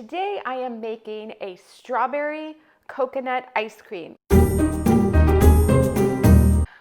Today I am making a strawberry coconut ice cream.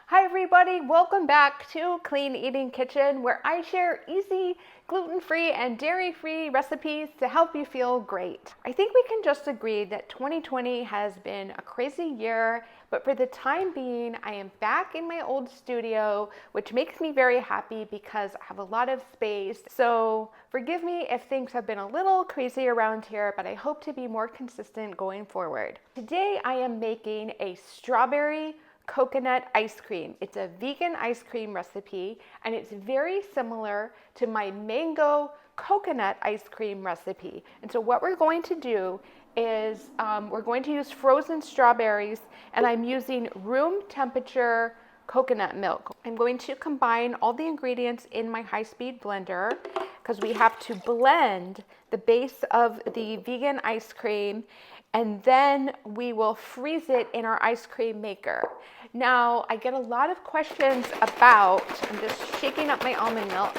Hi everybody, welcome back to Clean Eating Kitchen, where I share easy, gluten-free and dairy-free recipes to help you feel great. I think we can just agree that 2020 has been a crazy year, but for the time being, I am back in my old studio, which makes me very happy because I have a lot of space. So forgive me if things have been a little crazy around here, but I hope to be more consistent going forward. Today I am making a strawberry coconut ice cream. It's a vegan ice cream recipe, and it's very similar to my mango coconut ice cream recipe. And so what we're going to do is we're going to use frozen strawberries, and I'm using room temperature coconut milk. I'm going to combine all the ingredients in my high-speed blender because we have to blend the base of the vegan ice cream, and then we will freeze it in our ice cream maker. Now, I get a lot of questions about, I'm just shaking up my almond milk.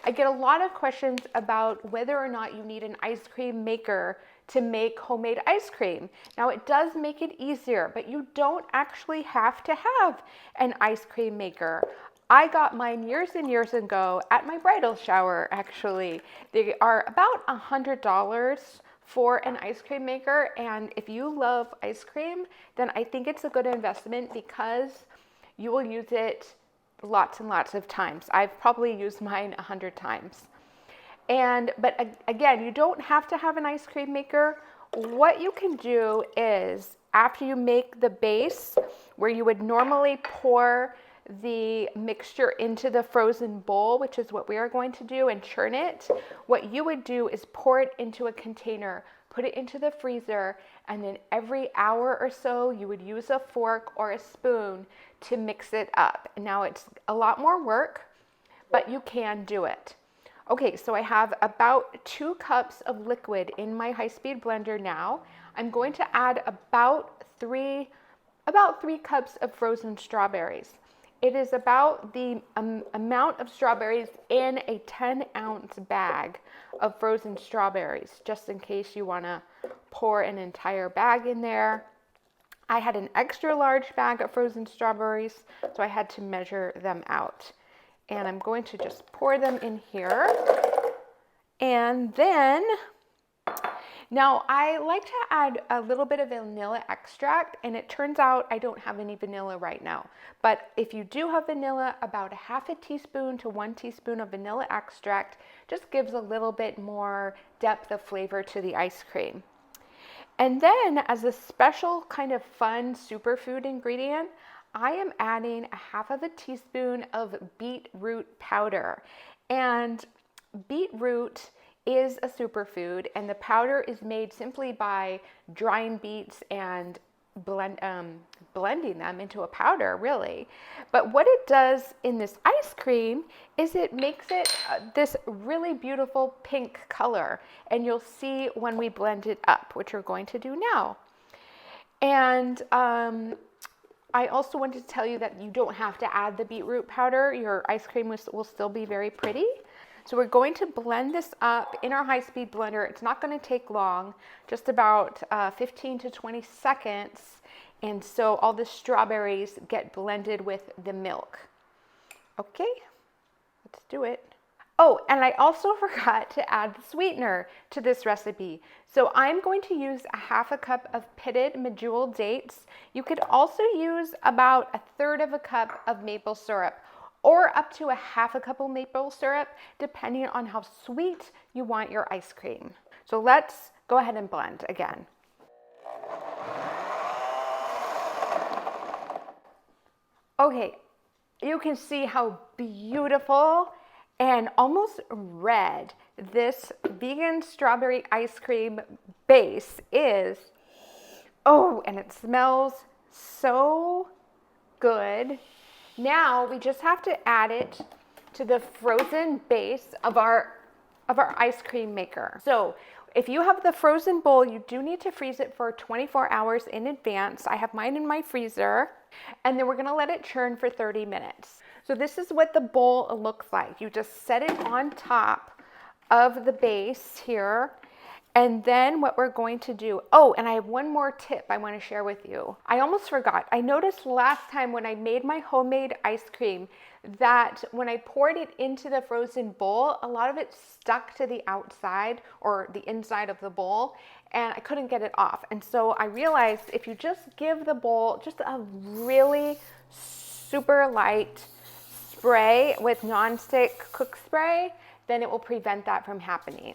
I get a lot of questions about whether or not you need an ice cream maker to make homemade ice cream. Now, it does make it easier, but you don't actually have to have an ice cream maker. I got mine years and years ago at my bridal shower, actually. They are about $100 for an ice cream maker, and if you love ice cream, then I think it's a good investment because you will use it lots and lots of times. I've probably used mine 100 times. But again, you don't have to have an ice cream maker. What you can do is, after you make the base, where you would normally pour the mixture into the frozen bowl, which is what we are going to do, and churn it, what you would do is pour it into a container, put it into the freezer, and then every hour or so you would use a fork or a spoon to mix it up. Now, it's a lot more work, but you can do it. Okay, so I have about 2 cups of liquid in my high-speed blender now. I'm going to add about 3 cups of frozen strawberries. It is about the amount of strawberries in a 10-ounce bag of frozen strawberries, just in case you want to pour an entire bag in there. I had an extra large bag of frozen strawberries, so I had to measure them out. And I'm going to just pour them in here. And then, now I like to add a little bit of vanilla extract, and it turns out I don't have any vanilla right now. But if you do have vanilla, about ½ a teaspoon to 1 teaspoon of vanilla extract just gives a little bit more depth of flavor to the ice cream. And then, as a special kind of fun superfood ingredient, I am adding ½ a teaspoon of beetroot powder. And beetroot is a superfood, and the powder is made simply by drying beets and blending them into a powder, really. But what it does in this ice cream is it makes it this really beautiful pink color, and you'll see when we blend it up, which we're going to do now. And I also wanted to tell you that you don't have to add the beetroot powder. Your ice cream will still be very pretty. So we're going to blend this up in our high-speed blender. It's not going to take long, just about 15 to 20 seconds. And so all the strawberries get blended with the milk. Okay, let's do it. Oh, and I also forgot to add the sweetener to this recipe. So I'm going to use ½ cup of pitted Medjool dates. You could also use about 1/3 cup of maple syrup, or up to ½ cup of maple syrup, depending on how sweet you want your ice cream. So let's go ahead and blend again. Okay, you can see how beautiful and almost red this vegan strawberry ice cream base is. Oh, and it smells so good. Now we just have to add it to the frozen base of our ice cream maker. So if you have the frozen bowl, you do need to freeze it for 24 hours in advance. I have mine in my freezer, and then we're gonna let it churn for 30 minutes. So this is what the bowl looks like. You just set it on top of the base here, And then what we're going to do, oh, and I have one more tip I want to share with you. I almost forgot. I noticed last time when I made my homemade ice cream that when I poured it into the frozen bowl, a lot of it stuck to the outside or the inside of the bowl, and I couldn't get it off. And so I realized if you just give the bowl just a really super light spray with nonstick cook spray, then it will prevent that from happening.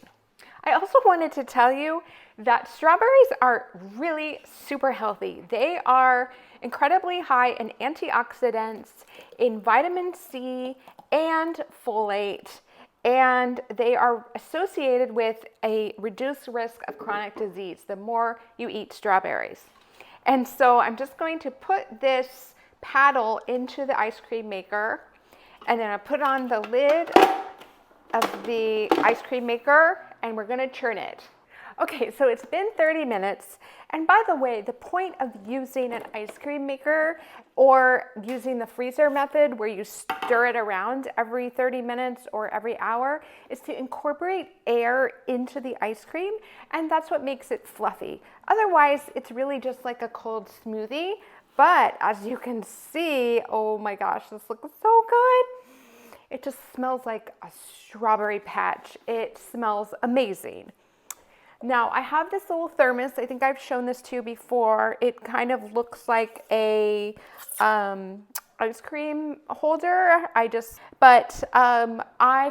I also wanted to tell you that strawberries are really super healthy. They are incredibly high in antioxidants, in vitamin C and folate, and they are associated with a reduced risk of chronic disease the more you eat strawberries. And so I'm just going to put this paddle into the ice cream maker, and then I put on the lid of the ice cream maker, and we're going to churn it. Okay, so it's been 30 minutes. And by the way, the point of using an ice cream maker or using the freezer method where you stir it around every 30 minutes or every hour is to incorporate air into the ice cream, and that's what makes it fluffy. Otherwise, it's really just like a cold smoothie. But as you can see, oh my gosh, this looks so good. It just smells like a strawberry patch. It smells amazing. Now I have this little thermos. I think I've shown this to you before. It kind of looks like a ice cream holder. I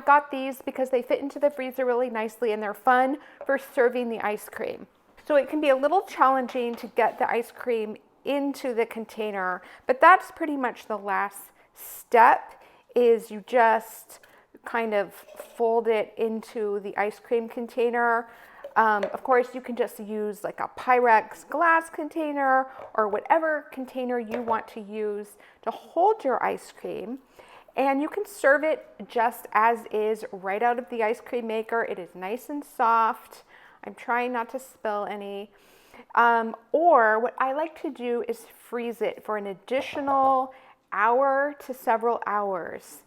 got these because they fit into the freezer really nicely and they're fun for serving the ice cream. So it can be a little challenging to get the ice cream into the container, but that's pretty much the last step. Is you just kind of fold it into the ice cream container. Of course, you can just use like a Pyrex glass container or whatever container you want to use to hold your ice cream. And you can serve it just as is right out of the ice cream maker. It is nice and soft. I'm trying not to spill any. Or what I like to do is freeze it for an additional hour to several hours.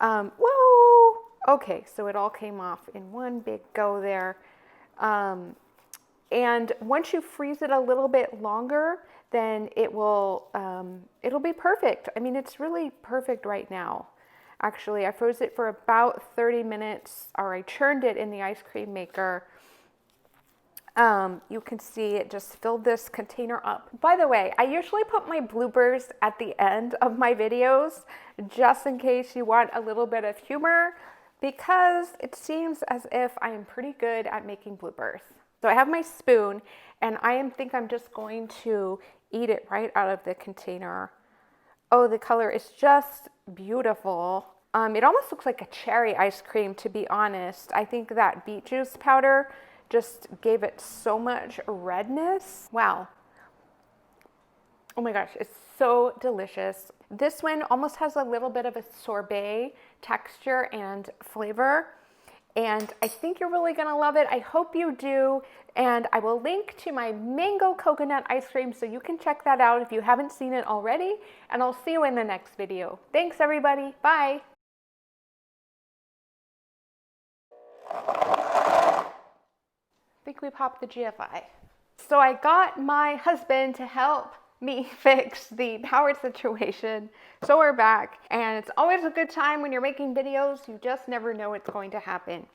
Whoa! Okay, so it all came off in one big go there. And once you freeze it a little bit longer, then it'll be perfect. I mean, it's really perfect right now. Actually, I froze it for about 30 minutes, or I churned it in the ice cream maker. You can see it just filled this container up. By the way, I usually put my bloopers at the end of my videos just in case you want a little bit of humor, because it seems as if I am pretty good at making bloopers. So I have my spoon and I think I'm just going to eat it right out of the container. Oh, the color is just beautiful. It almost looks like a cherry ice cream, to be honest. I think that beet juice powder just gave it so much redness. Wow. Oh my gosh, it's so delicious. This one almost has a little bit of a sorbet texture and flavor, and I think you're really gonna love it. I hope you do, and I will link to my mango coconut ice cream so you can check that out if you haven't seen it already, and I'll see you in the next video. Thanks everybody, bye. I think we popped the GFI. So I got my husband to help me fix the power situation. So we're back, and it's always a good time when you're making videos. You just never know what's going to happen.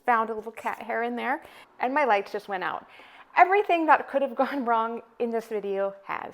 Found a little cat hair in there, and my lights just went out. Everything that could have gone wrong in this video has.